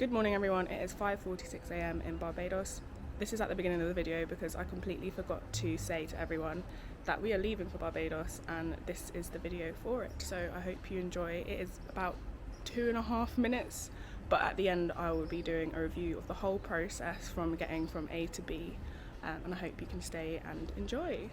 Good morning everyone, it is 5:46 a.m. in Barbados. This is at the beginning of the video because I completely forgot to say to everyone that we are leaving for Barbados and this is the video for it. So I hope you enjoy. It is about 2.5 minutes, but at the end I will be doing a review of the whole process from getting from A to B, and I hope you can stay and enjoy.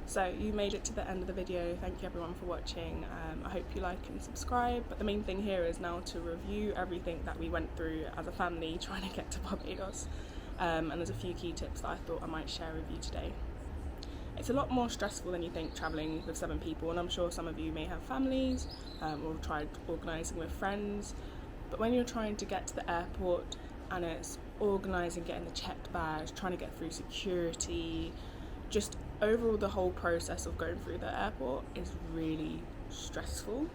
So you made it to the end of the video. Thank you everyone for watching. I hope you like and subscribe, but the main thing here is now to review everything that we went through as a family trying to get to Barbados, and there's a few key tips that I thought I might share with you today. It's a lot more stressful than you think travelling with 7 people, and I'm sure some of you may have families or tried organising with friends, but when you're trying to get to the airport and it's organising getting the checked bags, trying to get through security, just overall the whole process of going through the airport is really stressful,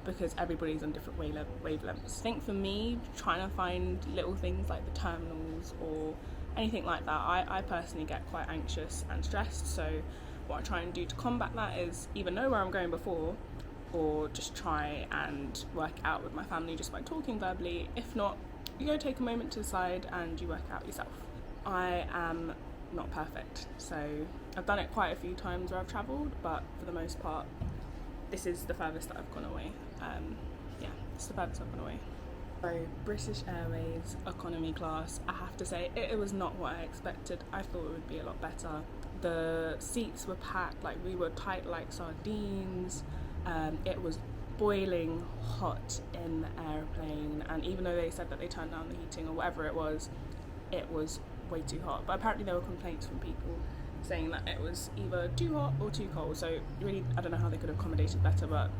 because everybody's on different wavelengths. I think for me, trying to find little things like the terminals or anything like that, I personally get quite anxious and stressed. So what I try and do to combat that is either know where I'm going before, or just try and work out with my family just by talking verbally. If not, you go take a moment to the side and you work out yourself. I am not perfect, so I've done it quite a few times where I've travelled, but for the most part this is the furthest that I've gone away. Yeah, it's the furthest I've gone away. So British Airways economy class, I have to say it was not what I expected. I thought it would be a lot better. The seats were packed, like we were tight like sardines. It was boiling hot in the airplane, and even though they said that they turned down the heating or whatever it was way too hot. But apparently there were complaints from people saying that it was either too hot or too cold, so really I don't know how they could have accommodated better, but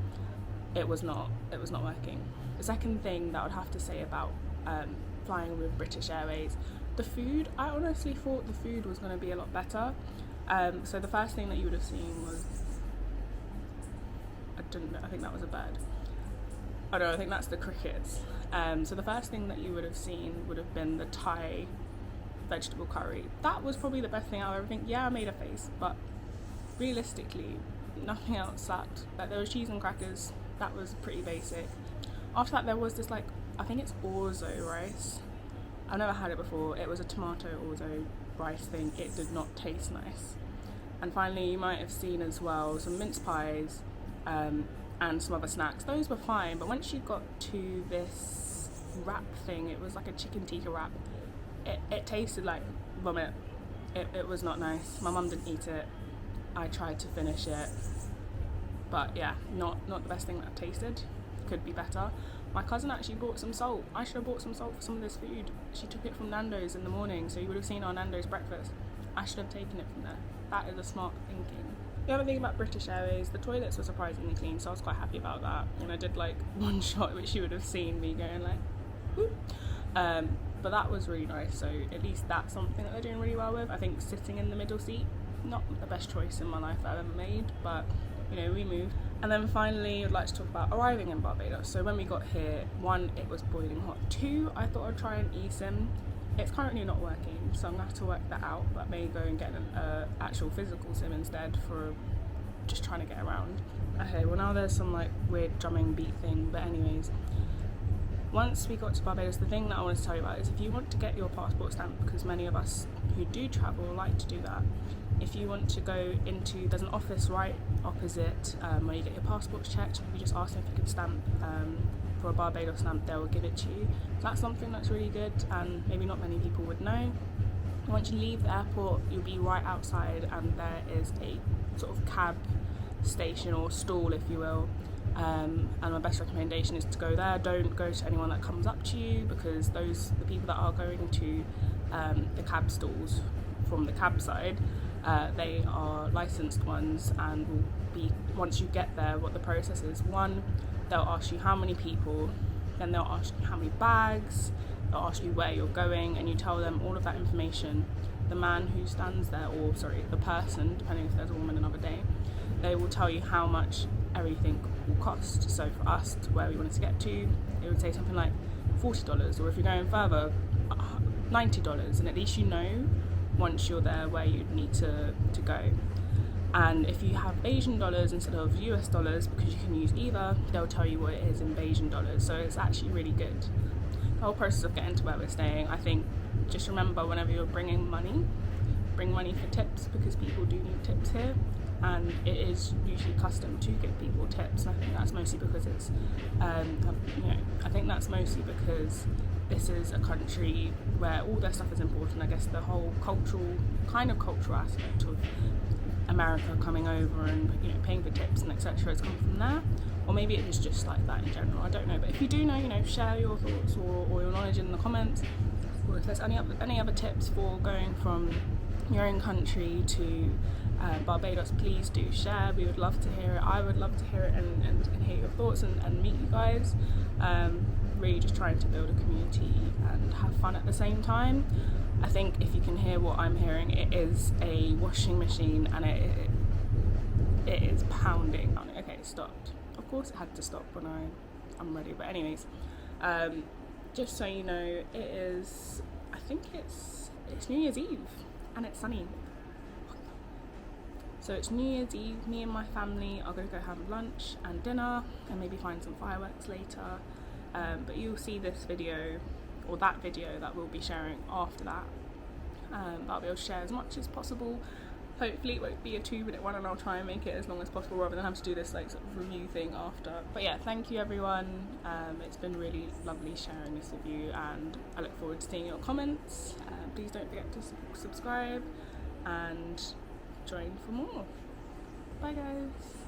it was not working. The second thing that I would have to say about flying with British Airways, the food, I honestly thought the food was going to be a lot better. So the first thing that you would have seen was, I think that was a bird. Oh no, I think that's the crickets. So the first thing that you would have seen would have been the Thai vegetable curry. That was probably the best thing out of everything. Yeah, I made a face, but realistically, nothing else slapped. Like, there was cheese and crackers, that was pretty basic. After that, there was this, like, I think it's orzo rice. I've never had it before. It was a tomato orzo rice thing. It did not taste nice. And finally, you might have seen as well some mince pies and some other snacks. Those were fine, but once you got to this wrap thing, it was like a chicken tikka wrap. It tasted like vomit. It was not nice. My mum didn't eat it. I tried to finish it, but yeah, not the best thing that I've tasted. Could be better. My cousin actually bought some salt. I should have bought some salt for some of this food. She took it from Nando's in the morning, so you would have seen our Nando's breakfast. I should have taken it from there. That is a smart thinking. The other thing about British Airways, the toilets were surprisingly clean, so I was quite happy about that. And I did like one shot, which you would have seen me going like, whoop. But that was really nice, so at least that's something that they're doing really well with. I think sitting in the middle seat, not the best choice in my life that I've ever made, but you know, we moved. And then finally, I'd like to talk about arriving in Barbados. So when we got here, 1, it was boiling hot. 2, I thought I'd try an eSIM. It's currently not working, so I'm gonna have to work that out, but I may go and get an actual physical SIM instead for just trying to get around. Okay, well now there's some like weird drumming beat thing, but anyways, once we got to Barbados, the thing that I wanted to tell you about is if you want to get your passport stamped, because many of us who do travel like to do that, if you want to go into, there's an office right opposite where you get your passports checked. You just ask them if you can stamp for a Barbados stamp, they will give it to you. So that's something that's really good and maybe not many people would know. Once you leave the airport, you'll be right outside and there is a sort of cab station or stall, if you will. And my best recommendation is to go there. Don't go to anyone that comes up to you, because the people that are going to the cab stalls from the cab side, they are licensed ones and will be, once you get there, what the process is. 1, they'll ask you how many people, then they'll ask you how many bags, they'll ask you where you're going, and you tell them all of that information. The man who stands there, or sorry, the person, depending if there's a woman another day, they will tell you how much everything will cost. So for us, to where we wanted to get to, it would say something like $40, or if you're going further, $90, and at least you know once you're there where you'd need to go. And if you have Asian dollars instead of US dollars, because you can use either, they'll tell you what it is in Asian dollars, so it's actually really good. The whole process of getting to where we're staying, I think, just remember whenever you're bringing money, bring money for tips, because people do need tips here, and it is usually custom to give people tips. And I think that's mostly because it's, I think that's mostly because this is a country where all their stuff is important. I guess the whole cultural aspect of America coming over and paying for tips and etc. has come from there, or maybe it was just like that in general. I don't know, but if you do know, share your thoughts or your knowledge in the comments, or if there's any other tips for going from your own country to Barbados, please do share. We would love to hear it. I would love to hear it and hear your thoughts and meet you guys. Really just trying to build a community and have fun at the same time. I think if you can hear what I'm hearing, it is a washing machine and it is pounding. Okay, it stopped. Of course it had to stop when I'm ready, but anyways, just so you know, it is, I think it's New Year's Eve and it's sunny. So it's New Year's Eve, me and my family are going to go have lunch and dinner and maybe find some fireworks later. But you'll see this video, or that video that we'll be sharing after that. I'll be able to share as much as possible. Hopefully it won't be a 2-minute one, and I'll try and make it as long as possible rather than have to do this like sort of review thing after. But yeah, thank you everyone. It's been really lovely sharing this with you, and I look forward to seeing your comments. Please don't forget to subscribe and join for more. Bye guys.